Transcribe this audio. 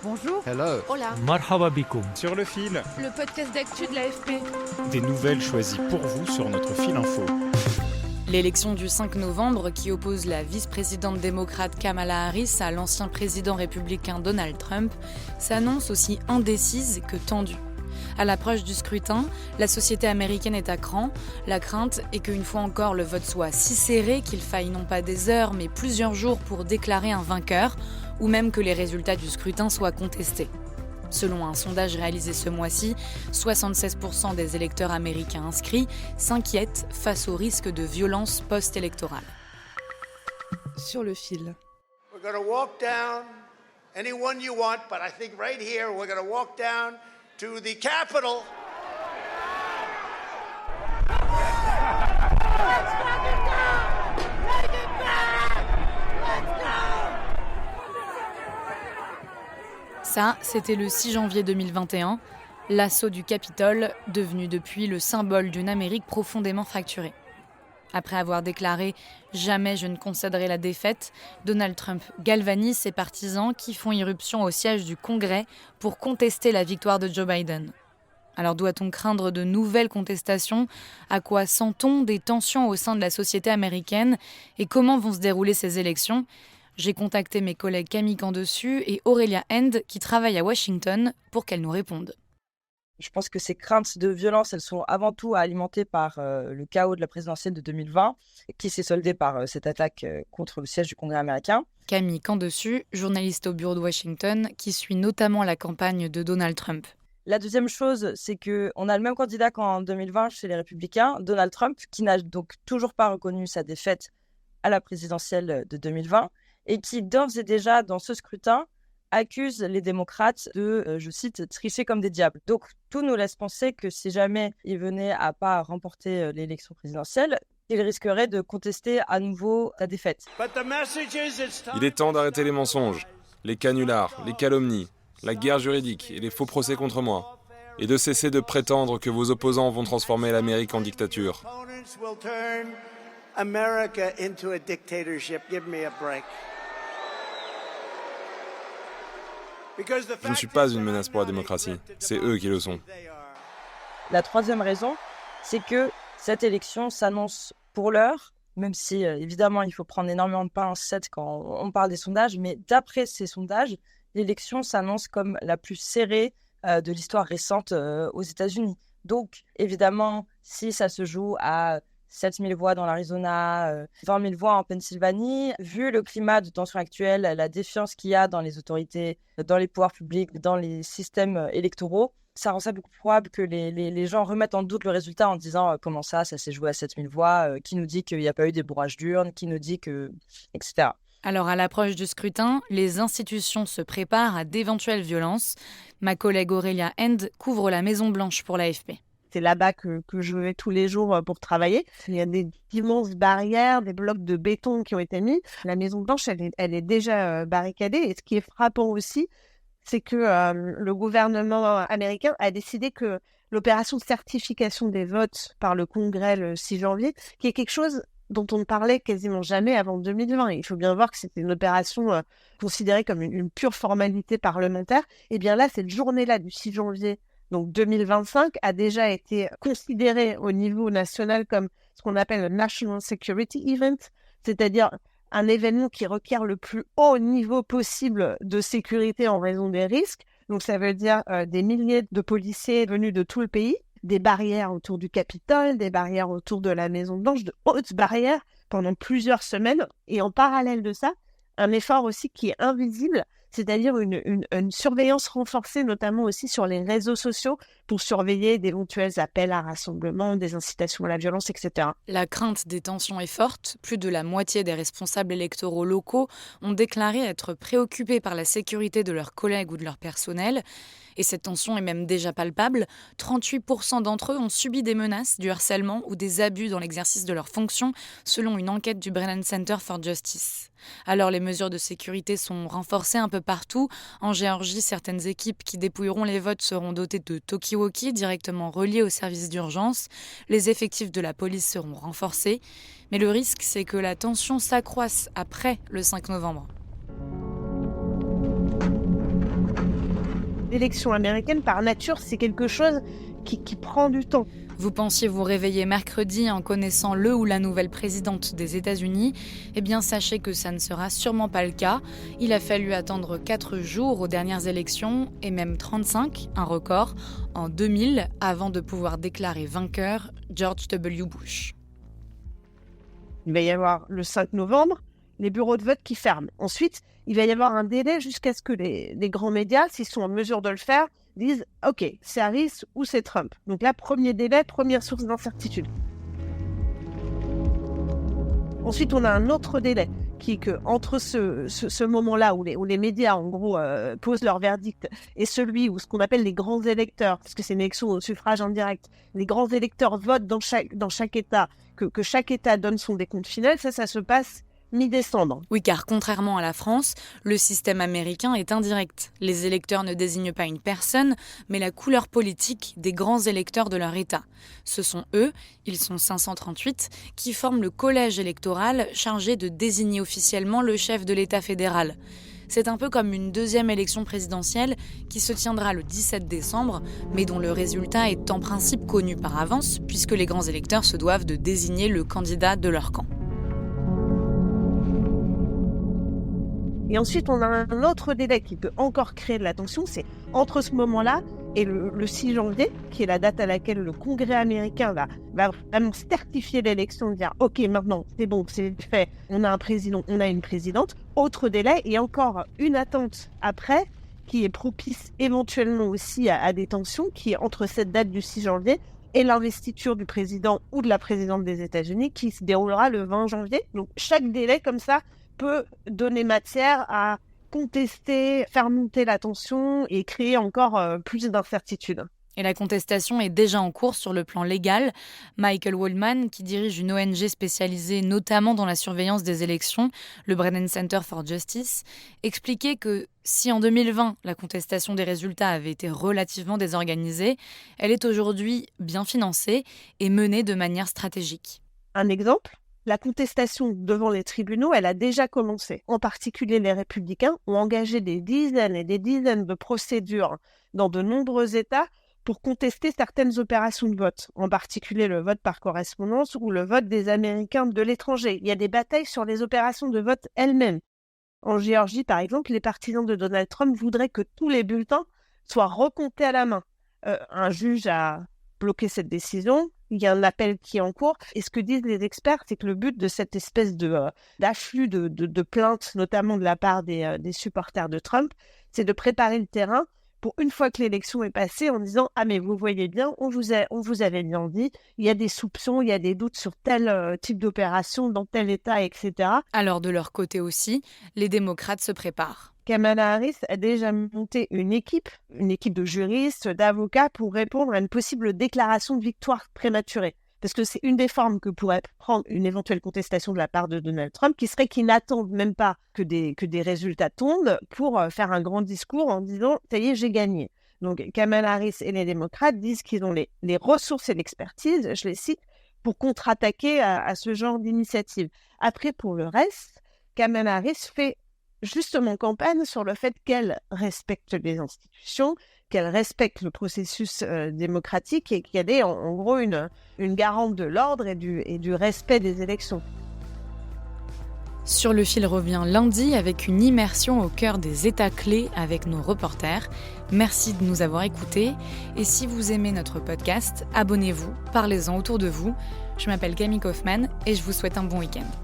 Bonjour. Hello. Hola. Marhaba bikoum. Sur le fil, Le podcast d'actu de l'AFP. des nouvelles choisies pour vous sur notre fil info. L'élection du 5 novembre, qui oppose la vice-présidente démocrate Kamala Harris à l'ancien président républicain Donald Trump, s'annonce aussi indécise que tendue. À l'approche du scrutin, la société américaine est à cran. La crainte est qu'une fois encore le vote soit si serré qu'il faille non pas des heures mais plusieurs jours pour déclarer un vainqueur, ou même que les résultats du scrutin soient contestés. Selon un sondage réalisé ce mois-ci, 76% des électeurs américains inscrits s'inquiètent face au risque de violence post-électorale. Sur le fil. We're going to walk down anyone you want, but I think right here we're going to walk down to the Capitol. Ça, c'était le 6 janvier 2021, l'assaut du Capitole, devenu depuis le symbole d'une Amérique profondément fracturée. Après avoir déclaré « Jamais je ne concéderai la défaite », Donald Trump galvanise ses partisans qui font irruption au siège du Congrès pour contester la victoire de Joe Biden. Alors doit-on craindre de nouvelles contestations ? À quoi sent-on des tensions au sein de la société américaine ? Et comment vont se dérouler ces élections ? J'ai contacté mes collègues Camille Candessus et Aurélia End qui travaillent à Washington pour qu'elles nous répondent. Je pense que ces craintes de violence, elles sont avant tout alimentées par le chaos de la présidentielle de 2020, qui s'est soldé par cette attaque contre le siège du Congrès américain. Camille Candessus, journaliste au bureau de Washington, qui suit notamment la campagne de Donald Trump. La deuxième chose, c'est qu'on a le même candidat qu'en 2020 chez les Républicains, Donald Trump, qui n'a donc toujours pas reconnu sa défaite à la présidentielle de 2020 et qui, d'ores et déjà, dans ce scrutin, accuse les démocrates de, je cite, tricher comme des diables. Donc, tout nous laisse penser que si jamais il venait à pas remporter l'élection présidentielle, il risquerait de contester à nouveau sa défaite. Il est temps d'arrêter les mensonges, les canulars, les calomnies, la guerre juridique et les faux procès contre moi, et de cesser de prétendre que vos opposants vont transformer l'Amérique en dictature. Je ne suis pas une menace pour la démocratie, c'est eux qui le sont. La troisième raison, c'est que cette élection s'annonce pour l'heure, même si évidemment il faut prendre énormément de pincettes quand on parle des sondages, mais d'après ces sondages, l'élection s'annonce comme la plus serrée de l'histoire récente aux États-Unis. Donc évidemment, si ça se joue à 7 000 voix dans l'Arizona, 20 000 voix en Pennsylvanie. Vu le climat de tension actuelle, la défiance qu'il y a dans les autorités, dans les pouvoirs publics, dans les systèmes électoraux, ça rend ça beaucoup plus probable que les gens remettent en doute le résultat en disant comment ça s'est joué à 7 000 voix, qui nous dit qu'il n'y a pas eu des bourrages d'urnes, qui nous dit que... etc. Alors à l'approche du scrutin, les institutions se préparent à d'éventuelles violences. Ma collègue Aurélia End couvre la Maison-Blanche pour l'AFP. C'est là-bas que je vais tous les jours pour travailler. Il y a des immenses barrières, des blocs de béton qui ont été mis. La Maison-Blanche, elle est déjà barricadée. Et ce qui est frappant aussi, c'est que le gouvernement américain a décidé que l'opération de certification des votes par le Congrès le 6 janvier, qui est quelque chose dont on ne parlait quasiment jamais avant 2020. Il faut bien voir que c'était une opération considérée comme une pure formalité parlementaire. Et bien là, cette journée-là du 6 janvier, donc 2025, a déjà été considéré au niveau national comme ce qu'on appelle le National Security Event, c'est-à-dire un événement qui requiert le plus haut niveau possible de sécurité en raison des risques. Donc ça veut dire des milliers de policiers venus de tout le pays, des barrières autour du Capitole, des barrières autour de la Maison-Blanche, de hautes barrières pendant plusieurs semaines. Et en parallèle de ça, un effort aussi qui est invisible, c'est-à-dire une surveillance renforcée, notamment aussi sur les réseaux sociaux, pour surveiller d'éventuels appels à rassemblement, des incitations à la violence, etc. La crainte des tensions est forte. Plus de la moitié des responsables électoraux locaux ont déclaré être préoccupés par la sécurité de leurs collègues ou de leur personnel. Et cette tension est même déjà palpable. 38% d'entre eux ont subi des menaces, du harcèlement ou des abus dans l'exercice de leurs fonctions, selon une enquête du Brennan Center for Justice. Alors les mesures de sécurité sont renforcées un peu partout. En Géorgie, certaines équipes qui dépouilleront les votes seront dotées de talkie-walkie directement reliés aux services d'urgence. Les effectifs de la police seront renforcés. Mais le risque, c'est que la tension s'accroisse après le 5 novembre. l'élection américaine, par nature, c'est quelque chose qui prend du temps. Vous pensiez vous réveiller mercredi en connaissant le ou la nouvelle présidente des États-Unis ? Eh bien, sachez que ça ne sera sûrement pas le cas. Il a fallu attendre 4 jours aux dernières élections, et même 35, un record, en 2000, avant de pouvoir déclarer vainqueur George W. Bush. Il va y avoir le 5 novembre, les bureaux de vote qui ferment. Ensuite, il va y avoir un délai jusqu'à ce que les grands médias, s'ils sont en mesure de le faire, disent « Ok, c'est Harris ou c'est Trump ». Donc là, premier délai, première source d'incertitude. Ensuite, on a un autre délai qui est qu'entre ce moment-là où les médias, en gros, posent leur verdict et celui où ce qu'on appelle les grands électeurs, parce que c'est une élection au suffrage indirect, les grands électeurs votent dans chaque État, que chaque État donne son décompte final, ça se passe mi-décembre. Oui, car contrairement à la France, le système américain est indirect. Les électeurs ne désignent pas une personne, mais la couleur politique des grands électeurs de leur État. Ce sont eux, ils sont 538, qui forment le collège électoral chargé de désigner officiellement le chef de l'État fédéral. C'est un peu comme une deuxième élection présidentielle qui se tiendra le 17 décembre, mais dont le résultat est en principe connu par avance, puisque les grands électeurs se doivent de désigner le candidat de leur camp. Et ensuite, on a un autre délai qui peut encore créer de la tension, c'est entre ce moment-là et le 6 janvier, qui est la date à laquelle le Congrès américain va vraiment certifier l'élection, dire « Ok, maintenant, c'est bon, c'est fait, on a un président, on a une présidente ». Autre délai et encore une attente après, qui est propice éventuellement aussi à des tensions, qui est entre cette date du 6 janvier et l'investiture du président ou de la présidente des États-Unis, qui se déroulera le 20 janvier. Donc, chaque délai comme ça peut donner matière à contester, faire monter la tension et créer encore plus d'incertitudes. Et la contestation est déjà en cours sur le plan légal. Michael Waldman, qui dirige une ONG spécialisée notamment dans la surveillance des élections, le Brennan Center for Justice, expliquait que si en 2020, la contestation des résultats avait été relativement désorganisée, elle est aujourd'hui bien financée et menée de manière stratégique. Un exemple ? La contestation devant les tribunaux, elle a déjà commencé. En particulier, les républicains ont engagé des dizaines et des dizaines de procédures dans de nombreux États pour contester certaines opérations de vote, en particulier le vote par correspondance ou le vote des Américains de l'étranger. Il y a des batailles sur les opérations de vote elles-mêmes. En Géorgie, par exemple, les partisans de Donald Trump voudraient que tous les bulletins soient recomptés à la main. Un juge a bloqué cette décision. Il y a un appel qui est en cours. Et ce que disent les experts, c'est que le but de cette espèce d'afflux de plaintes, notamment de la part des supporters de Trump, c'est de préparer le terrain pour une fois que l'élection est passée en disant « Ah mais vous voyez bien, on vous avait bien dit, il y a des soupçons, il y a des doutes sur tel type d'opération dans tel État, etc. » Alors de leur côté aussi, les démocrates se préparent. Kamala Harris a déjà monté une équipe de juristes, d'avocats pour répondre à une possible déclaration de victoire prématurée. Parce que c'est une des formes que pourrait prendre une éventuelle contestation de la part de Donald Trump, qui serait qu'il n'attende même pas que des résultats tombent pour faire un grand discours en disant « ça y est, j'ai gagné ». Donc Kamala Harris et les démocrates disent qu'ils ont les ressources et l'expertise, je les cite, pour contre-attaquer à ce genre d'initiative. Après, pour le reste, Kamala Harris fait justement campagne sur le fait qu'elle respecte les institutions, qu'elle respecte le processus démocratique et qu'elle est en gros une garante de l'ordre et du respect des élections. Sur le fil revient lundi avec une immersion au cœur des États clés avec nos reporters. Merci de nous avoir écoutés et si vous aimez notre podcast, abonnez-vous, parlez-en autour de vous. Je m'appelle Camille Kaufmann et je vous souhaite un bon week-end.